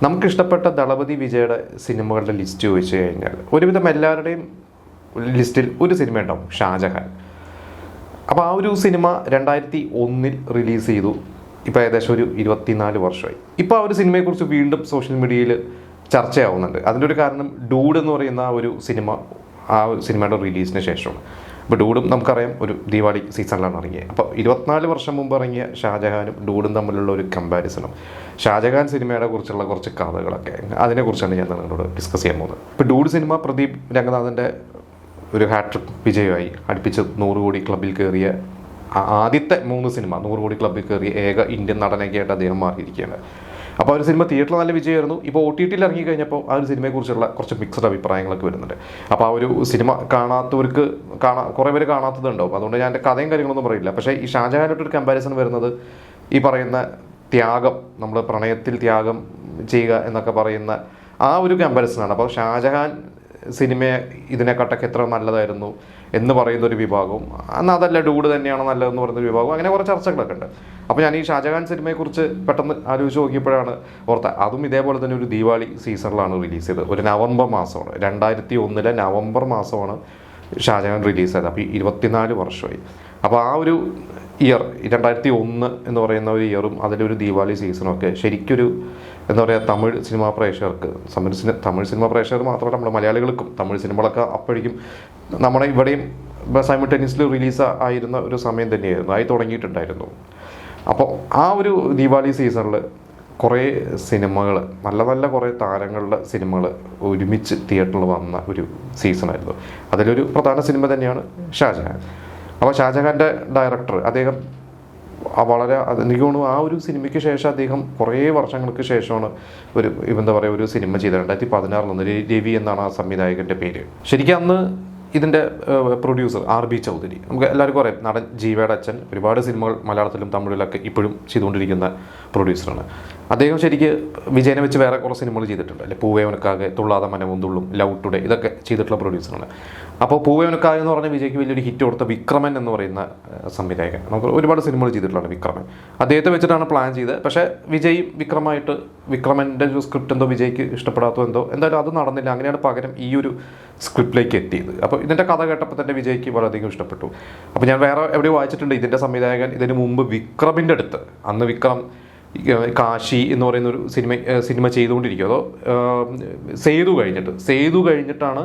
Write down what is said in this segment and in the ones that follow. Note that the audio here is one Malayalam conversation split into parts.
നമുക്കിഷ്ടപ്പെട്ട ദളപതി വിജയുടെ സിനിമകളുടെ ലിസ്റ്റ് ചോദിച്ചു കഴിഞ്ഞാൽ ഒരുവിധം എല്ലാവരുടെയും ലിസ്റ്റിൽ ഒരു സിനിമ ഉണ്ടാവും, ഷാജഹാൻ. അപ്പോൾ ആ ഒരു സിനിമ 2001 റിലീസ് ചെയ്തു. ഇപ്പോൾ ഏകദേശം ഒരു 24 വർഷമായി. ഇപ്പോൾ ആ ഒരു സിനിമയെക്കുറിച്ച് വീണ്ടും സോഷ്യൽ മീഡിയയിൽ ചർച്ചയാവുന്നുണ്ട്. അതിൻ്റെ ഒരു കാരണം ഡൂഡ് എന്ന് പറയുന്ന ആ ഒരു സിനിമ, ആ സിനിമയുടെ റിലീസിന് ശേഷമാണ്. ഇപ്പോൾ ഡൂഡും നമുക്കറിയാം ഒരു ദീപാവലി സീസണിലാണ് ഇറങ്ങിയത്. അപ്പോൾ 24 വർഷം മുമ്പ് ഇറങ്ങിയ ഷാജഹാനും ഡൂഡും തമ്മിലുള്ള ഒരു കമ്പാരിസണും ഷാജഹാൻ സിനിമയുടെ കുറിച്ചുള്ള കുറച്ച് കഥകളൊക്കെ, അതിനെക്കുറിച്ചാണ് ഞാൻ നിങ്ങളോട് ഡിസ്കസ് ചെയ്യാൻ പോകുന്നത്. ഇപ്പോൾ ഡൂഡ് സിനിമ പ്രദീപ് രംഗനാഥൻ്റെ ഒരു ഹാട്രിക് വിജയമായി അടുപ്പിച്ച് 100 കോടി ക്ലബിൽ കയറിയ ആദ്യത്തെ 3 സിനിമ 100 കോടി ക്ലബിൽ കയറിയ ഏക ഇന്ത്യൻ നടനൊക്കെ ആയിട്ട് അദ്ദേഹം മാറിയിരിക്കുകയാണ്. അപ്പോൾ ആ ഒരു സിനിമ തിയേറ്ററിൽ നല്ല വിജയമായിരുന്നു. ഇപ്പോൾ OTT ഇറങ്ങി കഴിഞ്ഞപ്പോൾ ആ ഒരു സിനിമയെക്കുറിച്ചുള്ള കുറച്ച് മിക്സഡ് അഭിപ്രായങ്ങളൊക്കെ വരുന്നുണ്ട്. അപ്പോൾ ആ ഒരു സിനിമ കാണാത്തവർക്ക് കുറേ പേര് കാണാത്തതുണ്ടാവും. അതുകൊണ്ട് ഞാൻ എൻ്റെ കഥയും കാര്യങ്ങളൊന്നും പറയില്ല. പക്ഷേ ഈ ഷാജഹാനായിട്ടൊരു കമ്പാരിസൺ വരുന്നത് ഈ പറയുന്ന ത്യാഗം, നമ്മൾ പ്രണയത്തിൽ ത്യാഗം ചെയ്യുക എന്നൊക്കെ പറയുന്ന ആ ഒരു കമ്പാരിസണാണ്. അപ്പോൾ ഷാജഹാൻ സിനിമയെ ഇതിനെക്കാട്ടൊക്കെ എത്ര നല്ലതായിരുന്നു എന്ന് പറയുന്നൊരു വിഭാഗവും, എന്നാൽ അതല്ല ഡൂഡ് തന്നെയാണ് നല്ലതെന്ന് പറയുന്നൊരു വിഭാഗവും, അങ്ങനെ കുറേ ചർച്ചകളൊക്കെ ഉണ്ട്. അപ്പോൾ ഞാൻ ഈ ഷാജഹാൻ സിനിമയെക്കുറിച്ച് പെട്ടെന്ന് ആലോചിച്ച് നോക്കിയപ്പോഴാണ് ഓർത്ത, അതും ഇതേപോലെ തന്നെ ഒരു ദീപാവലി സീസണിലാണ് റിലീസ് ചെയ്തത്. ഒരു നവംബർ മാസമാണ്, 2001 നവംബർ മാസമാണ് ഷാജഹാൻ റിലീസ് ചെയ്തത്. അപ്പോൾ 24 വർഷമായി. അപ്പോൾ ആ ഒരു ഇയർ 2001 എന്ന് പറയുന്ന ഒരു ഇയറും അതിലൊരു ദീപാവലി സീസണും ഒക്കെ ശരിക്കൊരു എന്താ പറയുക, തമിഴ് സിനിമാ പ്രേക്ഷകർക്ക്, തമിഴ് സിനിമാ പ്രേക്ഷകർ മാത്രമല്ല നമ്മുടെ മലയാളികൾക്കും തമിഴ് സിനിമകളൊക്കെ അപ്പോഴേക്കും നമ്മുടെ ഇവിടെയും സൈമിൾട്ടേനിയസ്ലി റിലീസ് ആയിരുന്ന ഒരു സമയം തന്നെയായിരുന്നു, ആയി തുടങ്ങിയിട്ടുണ്ടായിരുന്നു. അപ്പോൾ ആ ഒരു ദീപാവലി സീസണിൽ കുറേ സിനിമകൾ, നല്ല നല്ല കുറേ താരങ്ങളുടെ സിനിമകൾ ഒരുമിച്ച് തിയേറ്ററിൽ വന്ന ഒരു സീസണായിരുന്നു. അതിലൊരു പ്രധാന സിനിമ തന്നെയാണ് ഷാജഹാൻ. അപ്പോൾ ഷാജഹാൻ്റെ ഡയറക്ടർ അദ്ദേഹം വളരെ, എനിക്ക് തോന്നുന്നു ആ ഒരു സിനിമയ്ക്ക് ശേഷം അദ്ദേഹം കുറേ വർഷങ്ങൾക്ക് ശേഷമാണ് ഒരു എന്താ പറയുക ഒരു സിനിമ ചെയ്തത്. 2016 രവി എന്നാണ് ആ സംവിധായകൻ്റെ പേര്. ശരിക്കും അന്ന് ഇതിൻ്റെ പ്രൊഡ്യൂസർ RB ചൗധരി, നമുക്ക് എല്ലാവർക്കും അറിയാം, നടൻ ജീവയുടെ അച്ഛൻ, ഒരുപാട് സിനിമകൾ മലയാളത്തിലും തമിഴിലൊക്കെ ഇപ്പോഴും ചെയ്തുകൊണ്ടിരിക്കുന്ന പ്രൊഡ്യൂസറാണ്. അദ്ദേഹം ശരിക്ക് വിജയനെ വെച്ച് വേറെ കുറേ സിനിമകൾ ചെയ്തിട്ടുണ്ട്. അല്ലെ പൂവേവനക്കാകെ, തുള്ളാതെ മനമുന്തുള്ളും, ലവ് ടുഡേ, ഇതൊക്കെ ചെയ്തിട്ടുള്ള പ്രൊഡ്യൂസറാണ്. അപ്പോൾ പൂവേവനക്കാകെ എന്ന് പറഞ്ഞാൽ വിജയ്ക്ക് വലിയൊരു ഹിറ്റ് കൊടുത്ത വിക്രമൻ എന്ന് പറയുന്ന സംവിധായകൻ, നമുക്ക് ഒരുപാട് സിനിമകൾ ചെയ്തിട്ടുള്ളതാണ് വിക്രമൻ. അദ്ദേഹത്തെ വെച്ചിട്ടാണ് പ്ലാൻ ചെയ്തത്. പക്ഷേ വിജയ് വിക്രമായിട്ട്, വിക്രമൻ്റെ ഒരു സ്ക്രിപ്റ്റ് എന്തോ വിജയ്ക്ക് ഇഷ്ടപ്പെടാത്തോ എന്തോ, എന്തായാലും അത് നടന്നില്ല. അങ്ങനെയാണ് പകരം ഈ ഒരു സ്ക്രിപ്റ്റിലേക്ക് എത്തിയത്. അപ്പോൾ ഇതിൻ്റെ കഥ കേട്ടപ്പോൾ തന്നെ വിജയ്ക്ക് വളരെയധികം ഇഷ്ടപ്പെട്ടു. അപ്പോൾ ഞാൻ വേറെ എവിടെ വായിച്ചിട്ടുണ്ട്, ഇതിൻ്റെ സംവിധായകൻ ഇതിന് മുമ്പ് വിക്രമിൻ്റെ അടുത്ത്, അന്ന് വിക്രം കാശി എന്ന് പറയുന്ന ഒരു സിനിമ ചെയ്തുകൊണ്ടിരിക്കും, അതോ സേതു കഴിഞ്ഞിട്ടാണ്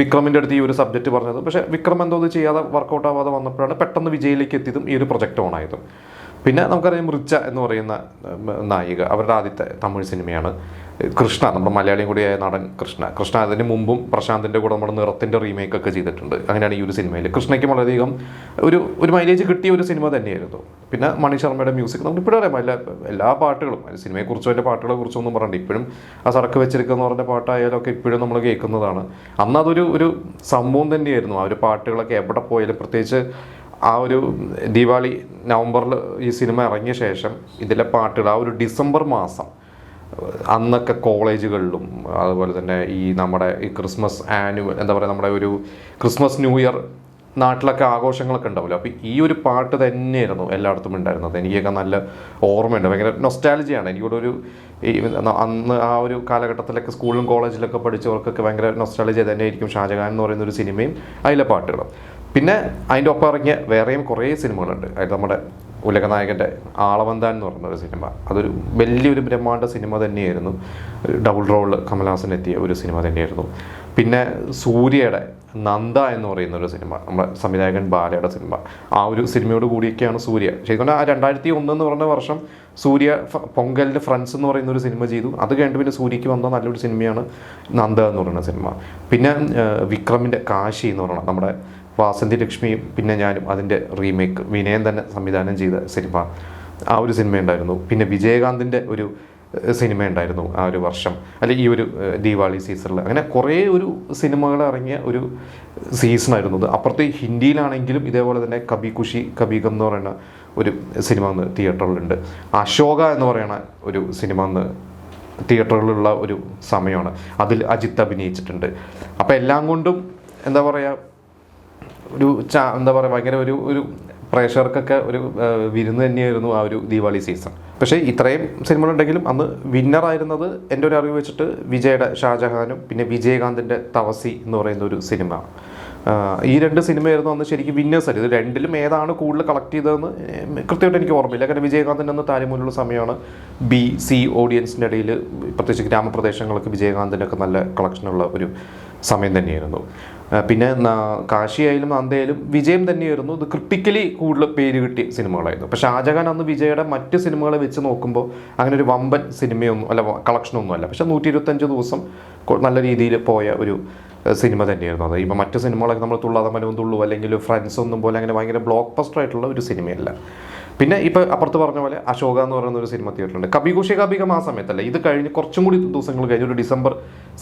വിക്രമിൻ്റെ അടുത്ത് ഈ ഒരു സബ്ജക്റ്റ് പറഞ്ഞത്. പക്ഷേ വിക്രം എന്തോ ഇത് ചെയ്യാതെ വർക്കൗട്ട് ആവാതെ വന്നപ്പോഴാണ് പെട്ടെന്ന് വിജയിലേക്ക് എത്തിയതും ഈ ഒരു പ്രൊജക്റ്റ് ഓണായതും. പിന്നെ നമുക്കറിയാം റിച്ച എന്ന് പറയുന്ന നായിക, അവരുടെ ആദ്യത്തെ തമിഴ് സിനിമയാണ് കൃഷ്ണ, നമ്മുടെ മലയാളിയും കൂടിയായ നടൻ കൃഷ്ണ. അതിന് മുമ്പും പ്രശാന്തിൻ്റെ കൂടെ നമ്മുടെ നിറത്തിൻ്റെ റീമേക്കൊക്കെ ചെയ്തിട്ടുണ്ട്. അങ്ങനെയാണ് ഈ ഒരു സിനിമയിൽ കൃഷ്ണയ്ക്ക് വളരെയധികം ഒരു മൈലേജ് കിട്ടിയ ഒരു സിനിമ തന്നെയായിരുന്നു. പിന്നെ മണി ശർമ്മയുടെ മ്യൂസിക് നമുക്ക് ഇപ്പോഴും അറിയാം, എല്ലാ പാട്ടുകളും, സിനിമയെക്കുറിച്ചോ അതിൻ്റെ പാട്ടുകളെ കുറിച്ചോ ഒന്നും പറയണ്ട, ഇപ്പോഴും ആ സടക്ക് വെച്ചിരിക്കുന്ന പറഞ്ഞ പാട്ടായാലും ഒക്കെ ഇപ്പോഴും നമ്മൾ കേൾക്കുന്നതാണ്. അന്ന് അതൊരു സംഭവം തന്നെയായിരുന്നു. ആ ഒരു പാട്ടുകളൊക്കെ എവിടെ പോയാലും, പ്രത്യേകിച്ച് ആ ഒരു ദീപാവലി നവംബറിൽ ഈ സിനിമ ഇറങ്ങിയ ശേഷം ഇതിലെ പാട്ടുകൾ ആ ഒരു ഡിസംബർ മാസം, അന്നൊക്കെ കോളേജുകളിലും അതുപോലെ തന്നെ ഈ നമ്മുടെ ഈ ക്രിസ്മസ് എന്താ പറയുക, നമ്മുടെ ഒരു ക്രിസ്മസ് ന്യൂ ഇയർ നാട്ടിലൊക്കെ ആഘോഷങ്ങളൊക്കെ ഉണ്ടാവില്ല. അപ്പോൾ ഈ ഒരു പാട്ട് തന്നെയായിരുന്നു എല്ലായിടത്തും ഉണ്ടായിരുന്നത്. എനിക്കൊക്കെ നല്ല ഓർമ്മയുണ്ട്, ഭയങ്കര നൊസ്റ്റാലജിയാണ്. എനിക്കൊരു അന്ന് ആ ഒരു കാലഘട്ടത്തിലൊക്കെ സ്കൂളിലും കോളേജിലൊക്കെ പഠിച്ചവർക്കൊക്കെ ഭയങ്കര നൊസ്റ്റാലജി തന്നെയായിരിക്കും ഷാജഹാൻ എന്ന് പറയുന്ന ഒരു സിനിമയും അതിലെ പാട്ടുകളും. പിന്നെ അതിൻ്റെ ഒപ്പം ഇറങ്ങിയ വേറെയും കുറേ സിനിമകളുണ്ട്. അതായത് നമ്മുടെ ഉലകനായകൻ്റെ ആളവന്താൻ എന്ന് പറയുന്ന ഒരു സിനിമ, അതൊരു വലിയൊരു ബ്രഹ്മാണ്ഡ സിനിമ തന്നെയായിരുന്നു. ഡബിൾ റോൾ കമൽഹാസൻ എത്തിയ ഒരു സിനിമ തന്നെയായിരുന്നു. പിന്നെ സൂര്യയുടെ നന്ദ എന്ന് പറയുന്ന ഒരു സിനിമ, നമ്മുടെ സംവിധായകൻ ബാലയുടെ സിനിമ, ആ ഒരു സിനിമയോട് കൂടിയൊക്കെയാണ് സൂര്യ ശരിക്കും ആ 2001 എന്ന് പറഞ്ഞ വർഷം സൂര്യ പൊങ്കലിൻ്റെ ഫ്രണ്ട്സ് എന്ന് പറയുന്ന ഒരു സിനിമ ചെയ്തു. അത് കഴിഞ്ഞിട്ട് പിന്നെ സൂര്യയ്ക്ക് വന്ന നല്ലൊരു സിനിമയാണ് നന്ദ എന്ന് പറയുന്ന സിനിമ. പിന്നെ വിക്രമിൻ്റെ കാശി എന്ന് പറയുന്നത് നമ്മുടെ വാസന്തി ലക്ഷ്മിയും പിന്നെ ഞാനും, അതിൻ്റെ റീമേക്ക് വിനയൻ തന്നെ സംവിധാനം ചെയ്ത സിനിമ, ആ ഒരു സിനിമ ഉണ്ടായിരുന്നു. പിന്നെ വിജയകാന്തിൻ്റെ ഒരു സിനിമ ഉണ്ടായിരുന്നു ആ ഒരു വർഷം, അല്ലെങ്കിൽ ഈ ഒരു ദീപാവലി സീസണിൽ. അങ്ങനെ കുറേ ഒരു സിനിമകൾ ഇറങ്ങിയ ഒരു സീസണായിരുന്നു. അപ്പുറത്ത് ഹിന്ദിയിലാണെങ്കിലും ഇതേപോലെ തന്നെ കബി ഖുഷി കബി ഗം എന്ന് പറയുന്ന ഒരു സിനിമ അന്ന് തിയേറ്ററിലുണ്ട്. അശോക എന്ന് പറയുന്ന ഒരു സിനിമ അന്ന് തിയേറ്ററുകളിലുള്ള ഒരു സമയമാണ്. അതിൽ അജിത്ത് അഭിനയിച്ചിട്ടുണ്ട്. അപ്പോൾ എല്ലാം കൊണ്ടും എന്താ പറയുക, എന്താ പറയുക ഭയങ്കര ഒരു പ്രേക്ഷകർക്കൊക്കെ ഒരു വിരുന്ന് തന്നെയായിരുന്നു ആ ഒരു ദീപാവലി സീസൺ. പക്ഷേ ഇത്രയും സിനിമകളുണ്ടെങ്കിലും അന്ന് വിന്നറായിരുന്നത് എൻ്റെ ഒരു അറിവ് വെച്ചിട്ട് വിജയുടെ ഷാജഹാനും പിന്നെ വിജയകാന്തിൻ്റെ തവസി എന്ന് പറയുന്ന ഒരു സിനിമ. ഈ രണ്ട് സിനിമയായിരുന്നു അന്ന് ശരിക്കും വിന്നേഴ്സ് ആയിരുന്നു. ഇത് രണ്ടിലും ഏതാണ് കൂടുതൽ കളക്ട് ചെയ്തതെന്ന് കൃത്യമായിട്ട് എനിക്ക് ഓർമ്മയില്ല. കാരണം വിജയകാന്തിൻ്റെ അന്ന് താരമൂലുള്ള സമയമാണ്. BC ഓഡിയൻസിൻ്റെ ഇടയിൽ പ്രത്യേകിച്ച് ഗ്രാമപ്രദേശങ്ങൾക്ക് വിജയകാന്തിൻ്റെ ഒക്കെ നല്ല കളക്ഷനുള്ള ഒരു സമയം തന്നെയായിരുന്നു. പിന്നെ കാശിയായാലും നന്ദയായാലും വിജയം തന്നെയായിരുന്നു. ഇത് ക്രിട്ടിക്കലി കൂടുതൽ പേര് കിട്ടിയ സിനിമകളായിരുന്നു. പക്ഷേ ഷാജഹാൻ അന്ന് വിജയുടെ മറ്റ് സിനിമകളെ വെച്ച് നോക്കുമ്പോൾ അങ്ങനെ ഒരു വമ്പൻ സിനിമയൊന്നും അല്ല, കളക്ഷനൊന്നും അല്ല. പക്ഷേ 125 ദിവസം നല്ല രീതിയിൽ പോയ ഒരു സിനിമ തന്നെയായിരുന്നു അത്. ഇപ്പം മറ്റ് സിനിമകളൊക്കെ നമ്മൾ തുള്ളാതെ മനവും തുള്ളു അല്ലെങ്കിൽ ഫ്രണ്ട്സ് ഒന്നും പോലെ അങ്ങനെ ഭയങ്കര ബ്ലോക്ക് ബസ്റ്റർ ആയിട്ടുള്ള ഒരു സിനിമയല്ല. പിന്നെ ഇപ്പോൾ അപ്പുറത്ത് പറഞ്ഞ പോലെ അശോക എന്ന് പറയുന്ന ഒരു സിനിമ തിയേറ്ററിലുണ്ട്. കബി ഖുഷി കബി ഗം ആ സമയത്തല്ല, ഇത് കഴിഞ്ഞ് കുറച്ചും കൂടി ദിവസങ്ങൾ കഴിഞ്ഞ് ഒരു ഡിസംബർ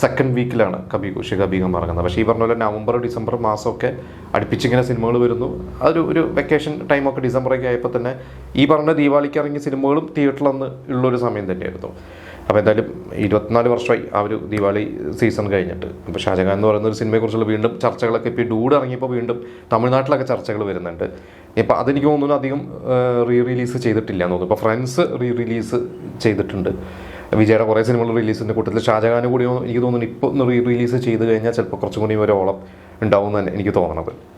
2nd വീക്കിലാണ് കബി ഖുഷി കബി ഗം ഇറങ്ങുന്നത്. പക്ഷേ ഈ പറഞ്ഞ പോലെ നവംബർ ഡിസംബർ മാസമൊക്കെ അടുപ്പിച്ചിങ്ങനെ സിനിമകൾ വരുന്നു. ഒരു വെക്കേഷൻ ടൈമൊക്കെ ഡിസംബറൊക്കെ ആയപ്പോൾ തന്നെ ഈ പറഞ്ഞ ദീപാവലിക്ക് ഇറങ്ങിയ സിനിമകളും തിയേറ്ററിൽ അന്ന് ഉള്ളൊരു സമയം തന്നെയായിരുന്നു. അപ്പോൾ എന്തായാലും 24 വർഷമായി ആ ഒരു ദീപാവലി സീസൺ കഴിഞ്ഞിട്ട്. ഇപ്പോൾ ഷാജഹാൻ എന്ന് പറയുന്ന ഒരു സിനിമയെക്കുറിച്ചുള്ള വീണ്ടും ചർച്ചകളൊക്കെ ഇപ്പോൾ ഈ ഡൂഡ് ഇറങ്ങിയപ്പോൾ വീണ്ടും തമിഴ്നാട്ടിലൊക്കെ ചർച്ചകൾ വരുന്നുണ്ട്. ഇപ്പോൾ അതെനിക്ക് തോന്നുന്നു അധികം റിലീസ് ചെയ്തിട്ടില്ല എന്ന് തോന്നുന്നു. ഇപ്പോൾ ഫ്രണ്ട്സ് റിലീസ് ചെയ്തിട്ടുണ്ട്. വിജയുടെ കുറേ സിനിമകൾ റിലീസിൻ്റെ കൂട്ടത്തിൽ ഷാജഹാൻ കൂടി എനിക്ക് തോന്നുന്നു ഇപ്പോൾ ഒന്ന് റിലീസ് ചെയ്ത് കഴിഞ്ഞാൽ ചിലപ്പോൾ കുറച്ചും കൂടി ഒരു ഓളം ഉണ്ടാവും എന്ന് തന്നെ എനിക്ക് തോന്നണത്.